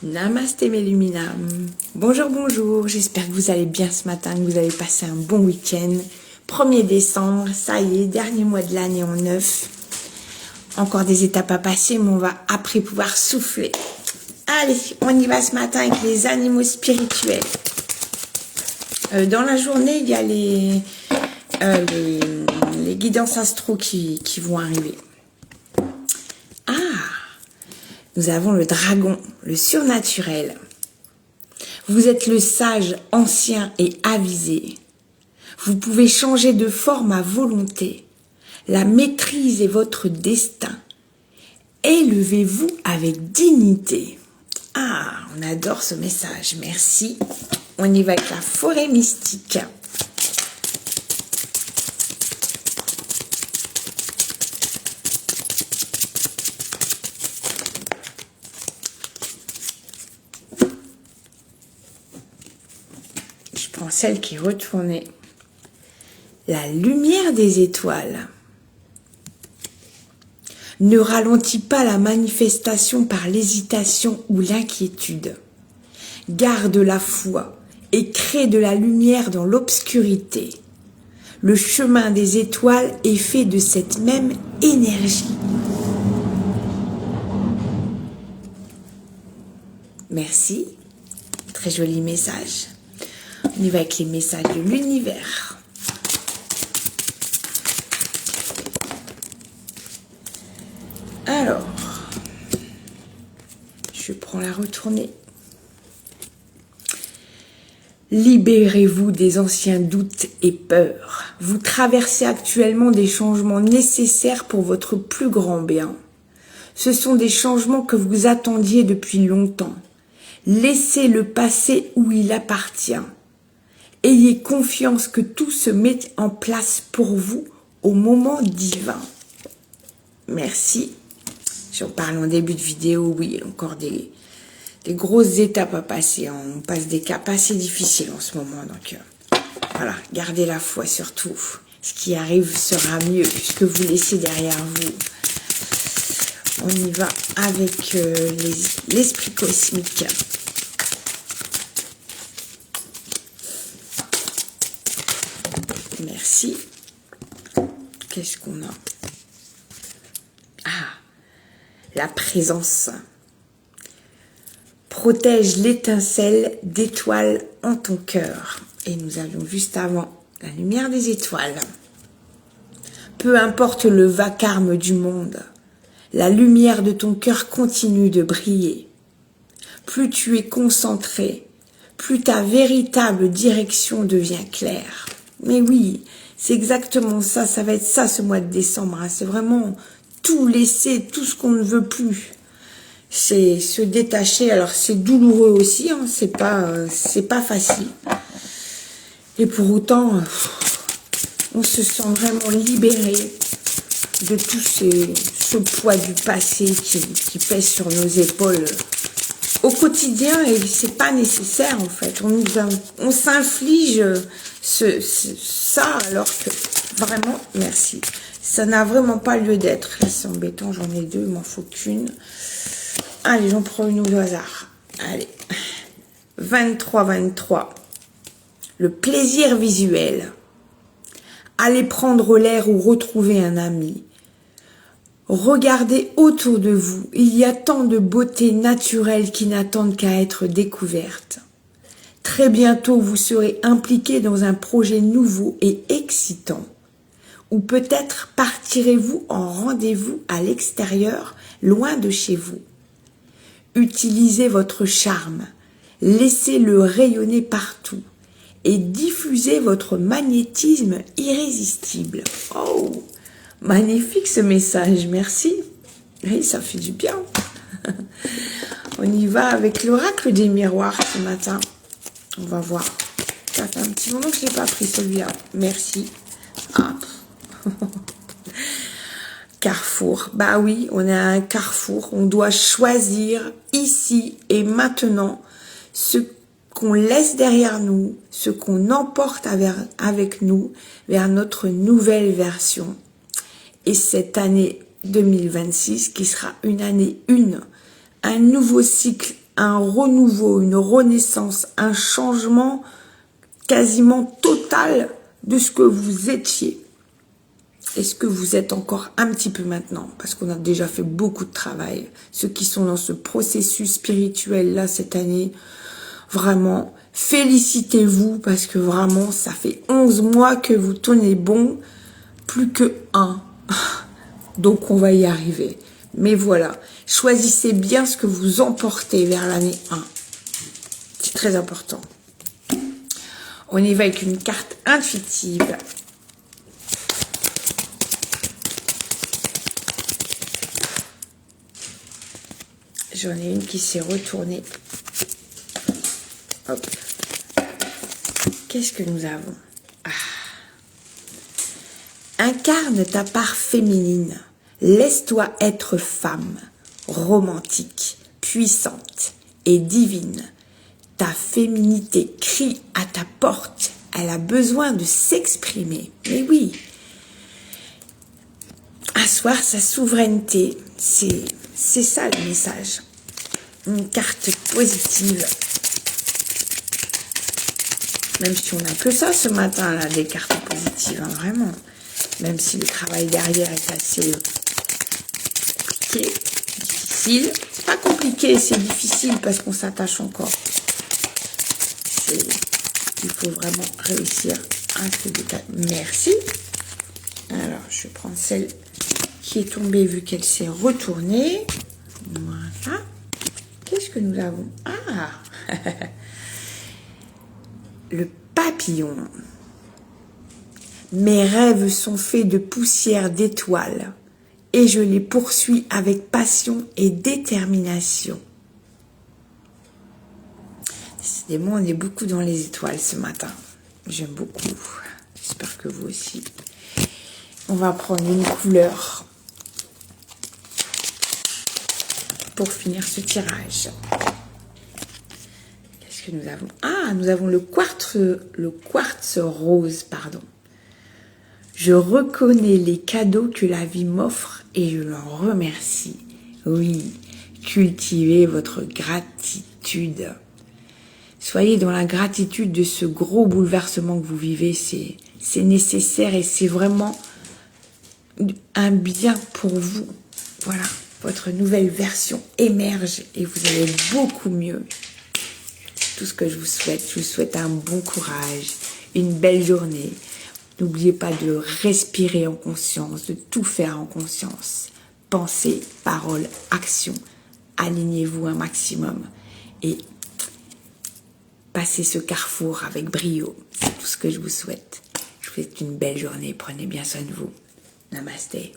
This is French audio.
Namasté mes luminam. Bonjour, bonjour. J'espère que vous allez bien ce matin, que vous avez passé un bon week-end. 1er décembre, ça y est, dernier mois de l'année en neuf. Encore des étapes à passer, mais on va après pouvoir souffler. Allez, on y va ce matin avec les animaux spirituels. Dans la journée, il y a les guidances astro qui vont arriver. Nous avons le dragon, le surnaturel. Vous êtes le sage, ancien et avisé. Vous pouvez changer de forme à volonté. La maîtrise est votre destin. Élevez-vous avec dignité. On adore ce message, merci. On y va avec la forêt mystique. Je prends celle qui est retournée. La lumière des étoiles ne ralentit pas la manifestation par l'hésitation ou l'inquiétude. Garde la foi et crée de la lumière dans l'obscurité. Le chemin des étoiles est fait de cette même énergie. Merci. Très joli message. On y va avec les messages de l'univers. Alors, je prends la retournée. Libérez-vous des anciens doutes et peurs. Vous traversez actuellement des changements nécessaires pour votre plus grand bien. Ce sont des changements que vous attendiez depuis longtemps. Laissez le passé où il appartient. Ayez confiance que tout se met en place pour vous au moment divin. Merci. J'en parle en début de vidéo, oui, encore des grosses étapes à passer. On passe des caps assez difficiles en ce moment. Donc voilà, gardez la foi surtout. Ce qui arrive sera mieux puisque vous laissez derrière vous. On y va avec l'esprit cosmique. Merci. Qu'est-ce qu'on a? La présence. Protège l'étincelle d'étoiles en ton cœur. Et nous avions juste avant la lumière des étoiles. Peu importe le vacarme du monde, la lumière de ton cœur continue de briller. Plus tu es concentré, plus ta véritable direction devient claire. Mais oui, c'est exactement ça, ça va être ça ce mois de décembre. C'est vraiment tout laisser, tout ce qu'on ne veut plus. C'est se détacher. Alors c'est douloureux aussi, c'est pas facile. Et pour autant, on se sent vraiment libéré de tout ce poids du passé qui pèse sur nos épaules au quotidien, et c'est pas nécessaire en fait. On s'inflige ça alors que vraiment, merci. Ça n'a vraiment pas lieu d'être. Là, c'est embêtant, j'en ai deux, il m'en faut qu'une. Allez, j'en prends une au hasard. Allez. 23. Le plaisir visuel. Allez prendre l'air ou retrouver un ami. Regardez autour de vous. Il y a tant de beautés naturelles qui n'attendent qu'à être découvertes. Très bientôt, vous serez impliqué dans un projet nouveau et excitant. Ou peut-être partirez-vous en rendez-vous à l'extérieur, loin de chez vous. Utilisez votre charme, laissez-le rayonner partout et diffusez votre magnétisme irrésistible. Oh, magnifique ce message, merci. Oui, ça fait du bien. On y va avec l'oracle des miroirs ce matin. On va voir. Ça fait un petit moment que je n'ai pas pris celui-là. Merci. Carrefour. Bah oui, on a un carrefour. On doit choisir ici et maintenant ce qu'on laisse derrière nous, ce qu'on emporte avec nous vers notre nouvelle version. Et cette année 2026 qui sera une année 1, un nouveau cycle un renouveau, une renaissance, un changement quasiment total de ce que vous étiez. Et ce que vous êtes encore un petit peu maintenant, parce qu'on a déjà fait beaucoup de travail. Ceux qui sont dans ce processus spirituel là cette année, vraiment, félicitez-vous, parce que vraiment, ça fait 11 mois que vous tenez bon, plus que un. Donc on va y arriver. Mais voilà, choisissez bien ce que vous emportez vers l'année 1. C'est très important. On y va avec une carte intuitive. J'en ai une qui s'est retournée. Hop. Qu'est-ce que nous avons? Incarne ta part féminine. Laisse-toi être femme, romantique, puissante et divine. Ta féminité crie à ta porte. Elle a besoin de s'exprimer. Mais oui. Asseoir sa souveraineté, c'est ça le message. Une carte positive. Même si on n'a que ça ce matin, là, des cartes positives, hein, vraiment. Même si le travail derrière est assez compliqué, difficile. C'est pas compliqué, c'est difficile parce qu'on s'attache encore. Il faut vraiment réussir à se détacher. Merci. Alors, je vais prendre celle qui est tombée vu qu'elle s'est retournée. Voilà. Qu'est-ce que nous avons? Ah le papillon. Mes rêves sont faits de poussière d'étoiles et je les poursuis avec passion et détermination. Décidément, on est beaucoup dans les étoiles ce matin. J'aime beaucoup. J'espère que vous aussi. On va prendre une couleur pour finir ce tirage. Qu'est-ce que nous avons? Ah, nous avons le quartz rose, pardon. Je reconnais les cadeaux que la vie m'offre et je l'en remercie. Oui, cultivez votre gratitude. Soyez dans la gratitude de ce gros bouleversement que vous vivez. C'est nécessaire et c'est vraiment un bien pour vous. Voilà, votre nouvelle version émerge et vous allez beaucoup mieux. Tout ce que je vous souhaite un bon courage, une belle journée. N'oubliez pas de respirer en conscience, de tout faire en conscience. Pensée, parole, action. Alignez-vous un maximum et passez ce carrefour avec brio. C'est tout ce que je vous souhaite. Je vous souhaite une belle journée. Prenez bien soin de vous. Namasté.